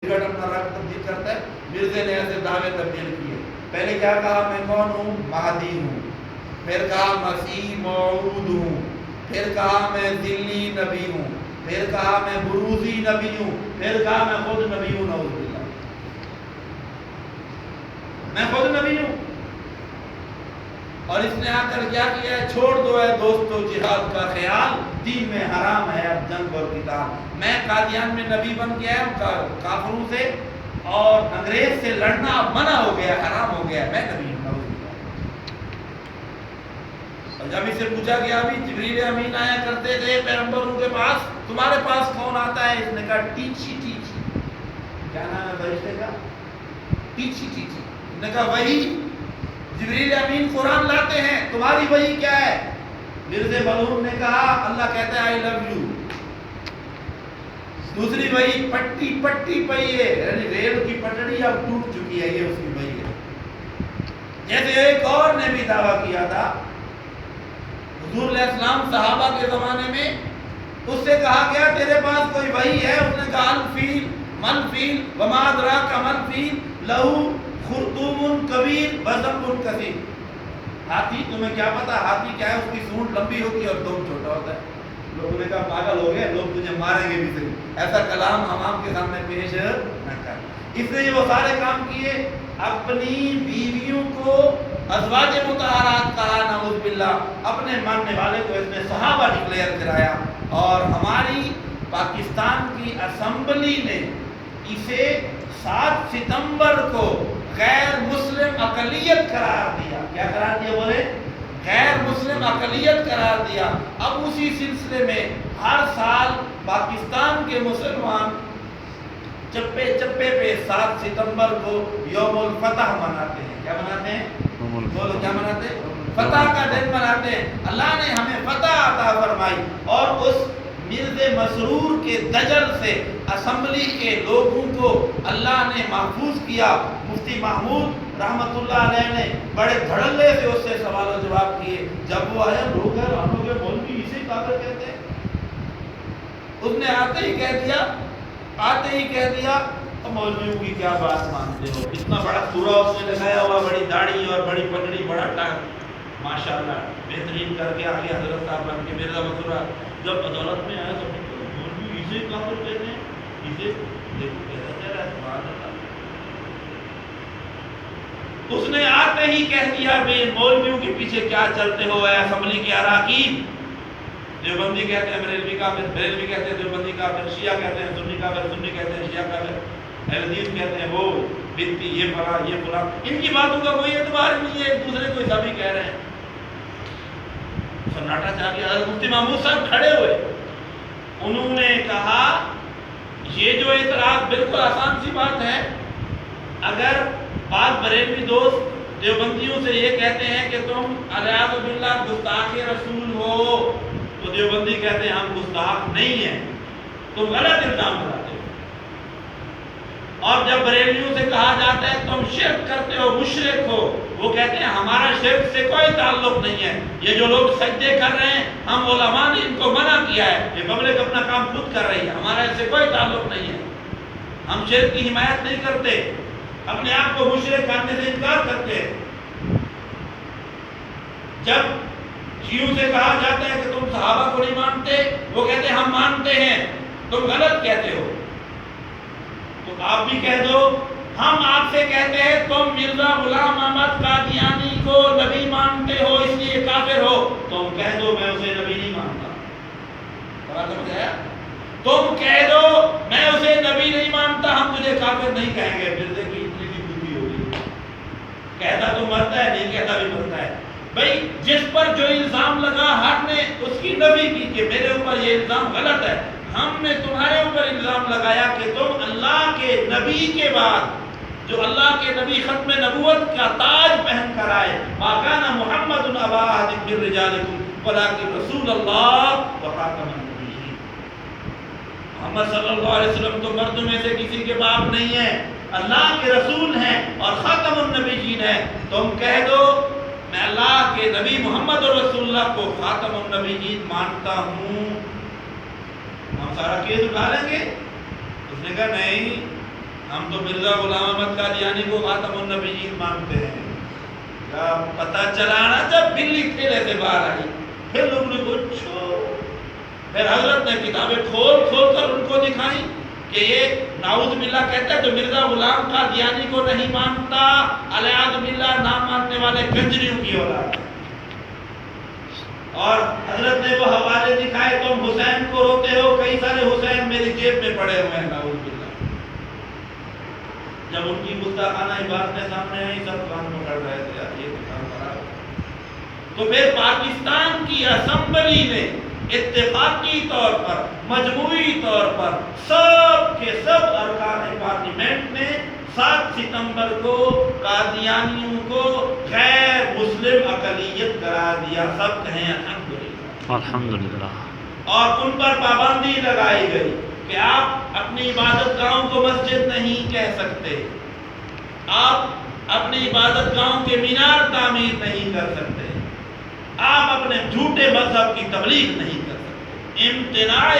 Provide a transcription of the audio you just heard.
اپنا رنگ تبدیل کرتا ہے. مرزے نے ایسے دعوے تبدیل کیے. پہلے کیا کہا میں کون ہوں؟ مہدی ہوں. پھر کہا مسیح موعود ہوں. پھر کہا میں ذلی نبی ہوں. پھر کہا میں بروزی نبی ہوں. پھر کہا میں خود نبی ہوں. نعوذ باللہ، میں خود نبی ہوں. اور اس نے آ کر کیا کیا ہے؟ چھوڑ دو اے دوستو جہاد کا خیال، دین میں حرام ہے اب جنگ اور قتال. میں قادیان میں نبی بن گیا ہوں کافروں سے، اور انگریز سے لڑنا اب منع ہو گیا، حرام ہو گیا. میں نبی ہوں. اور جب اس سے پوچھا گیا، ابھی جبریل امین آیا کرتے تھے پیغمبروں کے پاس، تمہارے پاس کون آتا ہے؟ اس نے کہا ٹیچی ٹیچی. کیا نام ہے فرشتے کا؟ ٹیچی ٹیچی. اس نے کہا وہی جبریل امین قرآن لاتے ہیں، تمہاری وہی کیا ہے؟ مرزا بلور نے کہا اللہ کہتا ہے آئی لو یو. دوسری وہی پٹی پٹی پئی ہے، یعنی ریل کی پٹڑی اب ٹوٹ چکی ہے، یہ اس کی وہی ہے. جیسے ایک اور نے بھی دعویٰ کیا تھا، حضور علیہ السلام صحابہ کے زمانے میں اس سے کہا گیا تیرے پاس کوئی وحی ہے؟ اس نے کہا الفیل من فیل وما ادراک من فیل لہو خرطوم کبیر وذنب کثیر. ہاتھی، تمہیں کیا پتا ہاتھی کیا ہے؟ اس کی سونڈ لمبی ہوتی ہے اور دم چھوٹا ہوتا ہے. لوگوں نے کہا پاگل ہو گئے، لوگ تجھے ماریں گے بھی صحیح، ایسا کلام عوام کے سامنے پیش نہ کر. اس نے وہ سارے کام کیے. اپنی بیویوں کو ازواج مطہرات کہا، نعوذ باللہ. اپنے ماننے والے کو اس نے صحابہ ڈکلیئر کرایا. اور ہماری پاکستان کی اسمبلی نے اسے 7 ستمبر کو غیر مسلم اقلیت قرار دیا. کیا قرار دیا؟ بولے غیر مسلم اقلیت قرار دیا. اب اسی سلسلے میں ہر سال پاکستان کے مسلمان چپے چپے پہ 7 ستمبر کو یوم الفتح مناتے ہیں. کیا مناتے ہیں؟ بولو کیا مناتے ہیں؟ فتح کا دن مناتے ہیں. اللہ نے ہمیں فتح عطا فرمائی، اور اس مرزا مسرور کے دجل سے اسمبلی کے لوگوں کو اللہ نے محفوظ کیا. مفتی محمود رحمت اللہ علیہ نے بڑے دھڑلے سے اس سے سوال و جواب کیے. جب وہ آیا، لوگ ہم لوگ مولوی اسے کافر کہتے ہیں. اس نے آتے ہی کہہ دیا مولویوں کی کیا بات مانتے ہو؟ اتنا بڑا پورا اس نے لگایا ہوا، بڑی داڑھی اور بڑی پگڑی، بڑا ٹاک، ماشاءاللہ بہترین کر کے آگے حضرت صاحب بن کے. مرزا مسرور جب عدالت میں آیا تو مولوی اسے کافر کہتے ہیں، اسے دیکھو کہتا ہے سبحان اللہ. اس نے آتے ہی کہہ دیا میں مولویوں کے پیچھے کیا چلتے ہو اے اسمبلی کے اراکین. دیوبندی کہتے ہیں بریلوی کافر، بریلوی کہتے ہیں دیوبندی کافر، شیعہ کہتے ہیں سنی کافر، سنی کہتے ہیں شیعہ کافر، اہل حدیث کہتے ہیں وہ بنتی یہ فلاں یہ فلاں. ان کی باتوں کا کوئی اعتبار نہیں ہے، ایک دوسرے کو سبھی کہہ رہے ہیں. سناٹا چاہ گیا. مفتی محمود صاحب کھڑے ہوئے، انہوں نے کہا یہ جو اعتراض بالکل آسان سی بات ہے. اگر بعض بریلوی دوست دیوبندیوں سے یہ کہتے ہیں کہ تم علیہ باللہ گستاخ رسول ہو، تو دیوبندی کہتے ہیں ہم گستاخ نہیں ہیں، تم غلط الزام لگاتے ہو. اور جب بریلویوں سے کہا جاتا ہے تم شرک کرتے ہو، مشرک ہو، وہ کہتے ہیں ہمارا شرک سے کوئی تعلق نہیں ہے. یہ جو لوگ سجدے کر رہے ہیں، ہم علماء نے ان کو منع کیا ہے، یہ پبلک اپنا کام خود کر رہی ہے، ہمارا اس سے کوئی تعلق نہیں ہے. ہم شرک کی حمایت نہیں کرتے، اپنے آپ کو مشرک کرنے سے انکار کرتے ہیں. جب شیعوں سے کہا جاتا ہے کہ تم صحابہ کو نہیں مانتے، وہ کہتے ہیں ہم مانتے ہیں، تم غلط کہتے ہو. تو آپ بھی کہہ دو ہم آپ سے کہتے ہیں تم مرزا غلام احمد قادیانی کو نبی مانتے ہو اس لیے کافر ہو. تم کہہ دو میں اسے نبی نہیں مانتا. تم کہہ دو میں اسے نبی نہیں مانتا، ہم تجھے کافر نہیں کہیں گے. مرزا کی اتنی سی بودھی ہوگی، کہتا تو مرتا ہے، نہیں کہتا بھی مرتا ہے. بھائی جس پر جو الزام لگا ہر نے اس کی نفی کی کہ میرے اوپر یہ الزام غلط ہے. ہم نے تمہارے اوپر الزام لگایا کہ تم اللہ کے نبی کے بعد جو اللہ کے نبی ختم نبوت کا تاج پہن کر آئے، ما کان محمد ابا احد من رجالکم ولکن رسول اللہ وخاتم النبیین. محمد صلی اللہ علیہ وسلم تو مردوں میں سے کسی کے باپ نہیں ہیں، اللہ کے رسول ہیں اور خاتم النبیین ہیں. تم کہہ دو میں اللہ کے نبی محمد رسول اللہ کو خاتم النبیین مانتا ہوں، ہم سارا کیس اٹھا لیں گے. اس نے کہا نہیں، ہم تو مرزا غلام احمد قادیانی کو خاتم النبیین مانتے ہیں. جب پتہ چلا نا جب بلی تھیلے سے باہر آئی پھر لوگوں نے پوچھو، پھر حضرت نے کتابیں کھول کھول کر ان کو دکھائی کہ یہ نعوذ باللہ کہتا ہے جو مرزا غلام قادیانی کو نہیں مانتا الیاذ باللہ نہ ماننے والے گنجریوں کی اولاد ہے. اور حضرت نے وہ حوالے دکھائے، تم حسین کو روتے ہو، کئی سارے حسین میری جیب میں پڑے ہوئے ہیں نعوذ باللہ. جب ان کی گستاخانہ عبارتیں سامنے آئی سب کان پکڑ رہے تھے، یار یہ کام خراب. تو پھر پاکستان کی اسمبلی نے اتفاقی طور پر مجموعی طور پر سب کے سب ارکان پارلیمنٹ نے 7 ستمبر کو قادیانیوں کو غیر مسلم اقلیت قرار دیا. سب کہیں الحمدللہ الحمدللہ. اور ان پر پابندی لگائی گئی کہ آپ اپنی عبادت گاہوں کو مسجد نہیں کہہ سکتے، آپ اپنی عبادت گاہوں کے مینار تعمیر نہیں کر سکتے، آپ اپنے جھوٹے مذہب کی تبلیغ نہیں کر سکتے. امتناع